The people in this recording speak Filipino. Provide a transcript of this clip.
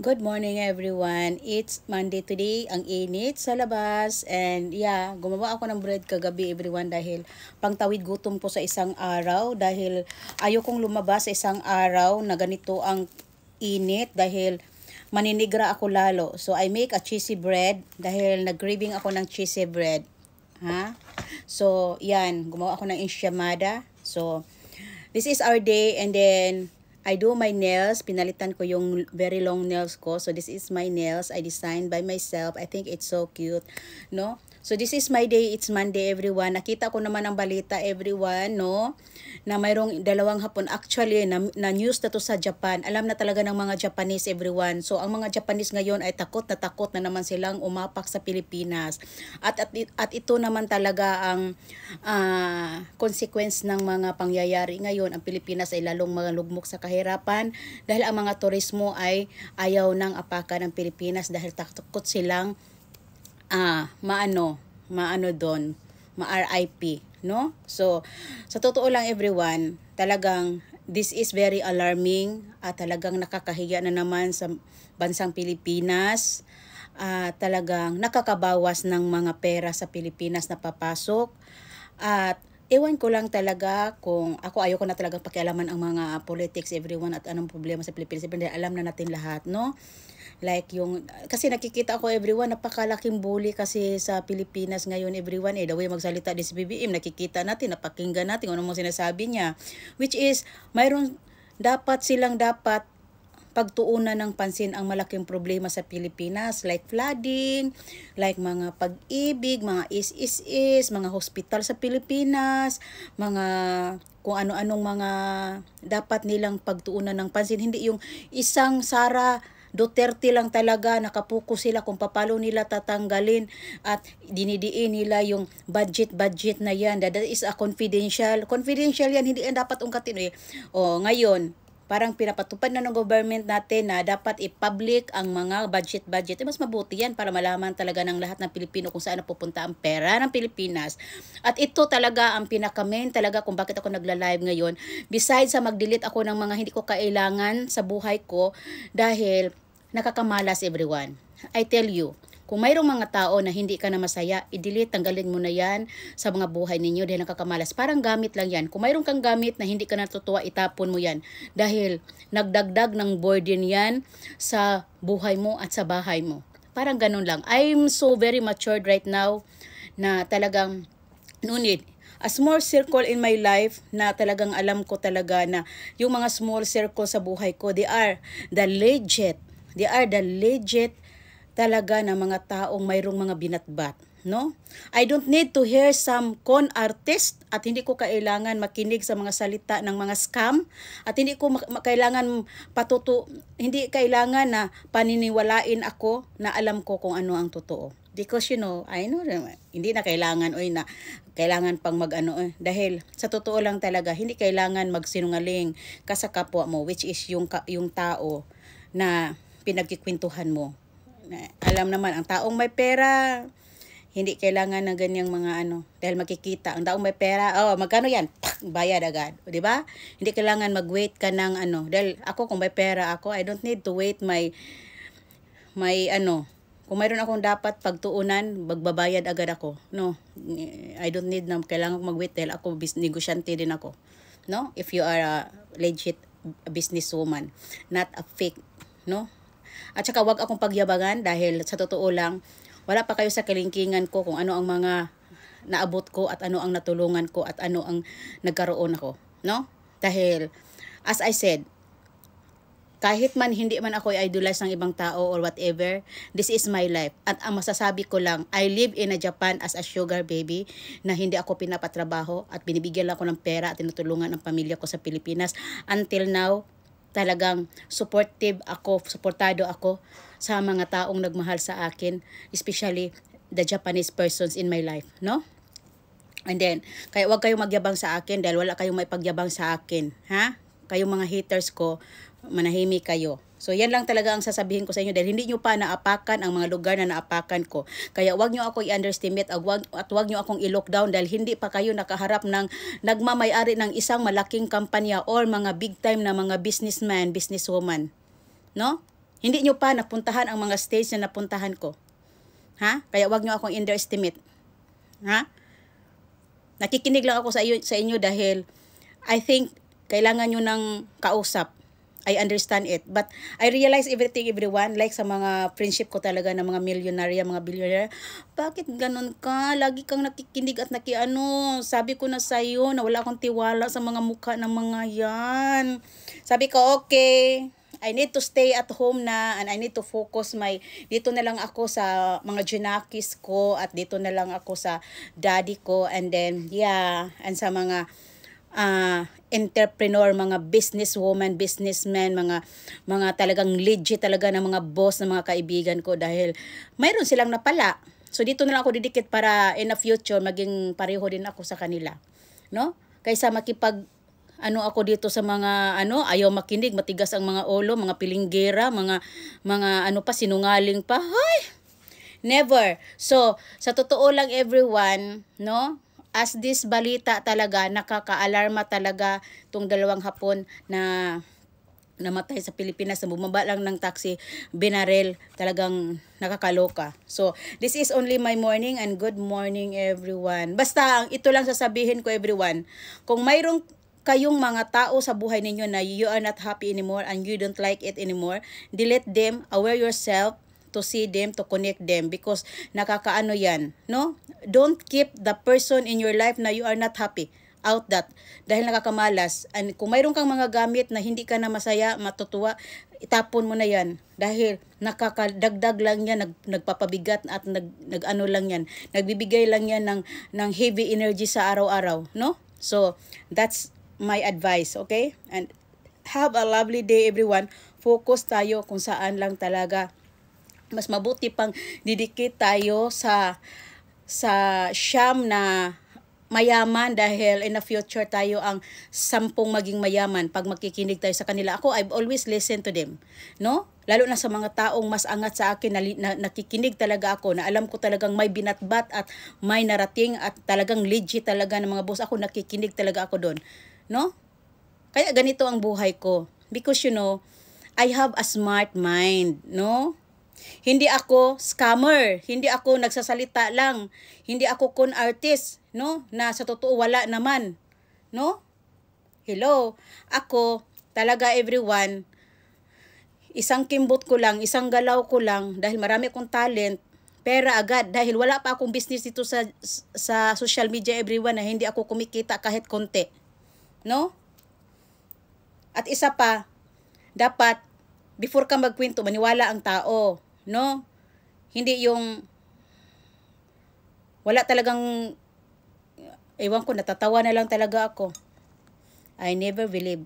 Good morning everyone. It's Monday today. Ang init sa labas. And yeah, gumawa ako ng bread kagabi everyone dahil pangtawid gutom ko sa isang araw. Dahil ayokong lumabas sa isang araw na ganito ang init dahil maninigra ako lalo. So I make a cheesy bread dahil nag-craving ako ng cheesy bread. Ha? So yan, gumawa ako ng enchilada. So this is our day and then I do my nails. Pinalitan ko yung very long nails ko. So this is my nails. I designed by myself. I think it's so cute, no? So this is my day. It's Monday, everyone. Nakita ko naman ang balita, everyone, no? Na mayroong dalawang hapon. Actually, na news na to sa Japan. Alam na talaga ng mga Japanese, everyone. So ang mga Japanese ngayon ay takot na naman silang umapak sa Pilipinas. At ito naman talaga ang consequence ng mga pangyayari ngayon. Ang Pilipinas ay lalong malugmok sa kahirapan dahil ang mga turismo ay ayaw ng apakan ng Pilipinas dahil takot silang maano doon, ma-RIP, no? So, sa totoo lang everyone, talagang this is very alarming at talagang nakakahiya na naman sa bansang Pilipinas. Talagang nakakabawas ng mga pera sa Pilipinas na papasok. At ewan ko lang talaga kung ako ayoko na talaga pakialaman ang mga politics everyone at anong problema sa Pilipinas. Dahil alam na natin lahat, no? Like yung, kasi nakikita ako everyone, napakalaking bully kasi sa Pilipinas ngayon everyone. The way magsalita din si BBM, nakikita natin, napakinggan natin kung ano mo sinasabi niya. Which is, dapat pagtuunan ng pansin ang malaking problema sa Pilipinas like flooding, like mga pag-ibig, mga is, mga hospital sa Pilipinas, mga kung ano-anong mga dapat nilang pagtuunan ng pansin. Hindi yung isang Sara Duterte lang talaga, nakapuko sila kung paano nila tatanggalin at dinidiin nila yung budget na yan. That is a confidential yan, hindi yan dapat ungkatin. Ngayon, parang pinapatupad na ng government natin na dapat i-public ang mga budget. Mas mabuti yan para malaman talaga ng lahat ng Pilipino kung saan napupunta ang pera ng Pilipinas. At ito talaga ang pinaka-main talaga kung bakit ako nagla-live ngayon. Besides sa mag-delete ako ng mga hindi ko kailangan sa buhay ko dahil nakakamalas everyone. I tell you, kung mayroong mga tao na hindi ka na masaya, i-delete, tanggalin mo na yan sa mga buhay ninyo dahil nakakamalas. Parang gamit lang yan. Kung mayroong kang gamit na hindi ka natutuwa, itapon mo yan. Dahil nagdagdag ng burden yan sa buhay mo at sa bahay mo. Parang ganun lang. I'm so very matured right now na talagang nunit. A small circle in my life na talagang alam ko talaga na yung mga small circle sa buhay ko, they are the legit talaga na mga taong mayroong mga binatbat, no? I don't need to hear some con artist at hindi ko kailangan makinig sa mga salita ng mga scam at hindi ko hindi kailangan na paniniwalain ako na alam ko kung ano ang totoo. Because I know hindi na kailangan kailangan pang dahil sa totoo lang talaga hindi kailangan magsinungaling ka sa kapwa mo, which is yung tao na pinagkikwentuhan mo. Alam naman, ang taong may pera, hindi kailangan ng ganyang mga dahil makikita, ang taong may pera, magkano yan? Bayad agad, di ba? Hindi kailangan mag-wait ka ng dahil ako kung may pera ako, I don't need to wait kung mayroon akong dapat pagtuunan, magbabayad agad ako. No, I don't need na kailangan mag-wait dahil ako negosyante din ako. No, if you are a legit businesswoman, not a fake, no? At saka wag akong pagyabangan dahil sa totoo lang, wala pa kayo sa kalingkingan ko kung ano ang mga naabot ko at ano ang natulungan ko at ano ang nagkaroon ako, no? Dahil, as I said, kahit man hindi man ako idolize ng ibang tao or whatever, this is my life. At ang masasabi ko lang, I live in a Japan as a sugar baby na hindi ako pinapatrabaho at binibigyan lang ako ng pera at tinutulungan ang pamilya ko sa Pilipinas. Until now, talagang suportado ako sa mga taong nagmahal sa akin, especially the Japanese persons in my life, no? And then, kaya wag kayong magyabang sa akin dahil wala kayong maipagyabang sa akin, ha? Kayong mga haters ko, manahimik kayo. So yan lang talaga ang sasabihin ko sa inyo dahil hindi nyo pa naapakan ang mga lugar na naapakan ko. Kaya wag nyo ako i-underestimate at wag nyo akong i-lockdown dahil hindi pa kayo nakaharap ng nagmamayari ng isang malaking kampanya or mga big time na mga businessman, businesswoman. No? Hindi nyo pa napuntahan ang mga stage na napuntahan ko. Ha? Kaya wag nyo akong underestimate. Ha? Nakikinig lang ako sa inyo dahil I think kailangan nyo ng kausap. I understand it. But I realize everything, everyone, like sa mga friendship ko talaga ng mga milyonarya, mga billionaire, bakit ganun ka? Lagi kang nakikinig at sabi ko na sa'yo na wala akong tiwala sa mga mukha ng mga yan. Sabi ko, okay, I need to stay at home na and I need to focus dito na lang ako sa mga junakis ko at dito na lang ako sa daddy ko and then, and sa mga entrepreneur, mga businesswoman, businessmen, mga talagang legit talaga ng mga boss ng mga kaibigan ko dahil mayroon silang napala. So dito na lang ako didikit para in the future maging pareho din ako sa kanila, no? Kaysa ako dito sa mga ayaw makinig, matigas ang mga ulo, mga pilinggera, mga sinungaling pa. Hay! Never. So, sa totoo lang everyone, no? As this balita talaga, nakaka-alarma talaga tong 2 hapon na namatay sa Pilipinas, na bumaba lang ng taxi, binarel, talagang nakakaloka. So, this is only my morning and good morning everyone. Basta, ito lang sasabihin ko everyone, kung mayroong kayong mga tao sa buhay ninyo na you are not happy anymore and you don't like it anymore, delete them, aware yourself, to see them, to connect them because nakakaano yan, no? Don't keep the person in your life na you are not happy out that dahil nakakamalas. And kung mayroon kang mga gamit na hindi ka na masaya, matutuwa, itapon mo na yan dahil nakakadagdag lang yan, nagpapabigat at nag-ano lang yan, nagbibigay lang yan ng heavy energy sa araw-araw, no? So, that's my advice, okay? And have a lovely day everyone. Focus tayo kung saan lang talaga mas mabuti pang didikit tayo sa siyam na mayaman dahil in the future tayo ang 10 maging mayaman pag makikinig tayo sa kanila. Ako, I've always listened to them, no? Lalo na sa mga taong mas angat sa akin na nakikinig talaga ako, na alam ko talagang may binatbat at may narating at talagang legit talaga ng mga boss. Ako, nakikinig talaga ako doon, no? Kaya ganito ang buhay ko because I have a smart mind, no? Hindi ako scammer, hindi ako nagsasalita lang, hindi ako con artist, no? Na sa totoo wala naman, no? Hello, ako talaga everyone, isang kimbot ko lang, isang galaw ko lang dahil marami akong talent, pera agad dahil wala pa akong business dito sa social media everyone na hindi ako kumikita kahit konti, no? At isa pa, dapat before ka magkwento maniwala ang tao, no? Hindi yung wala talagang, ewan ko, natatawa na lang talaga ako. I never believe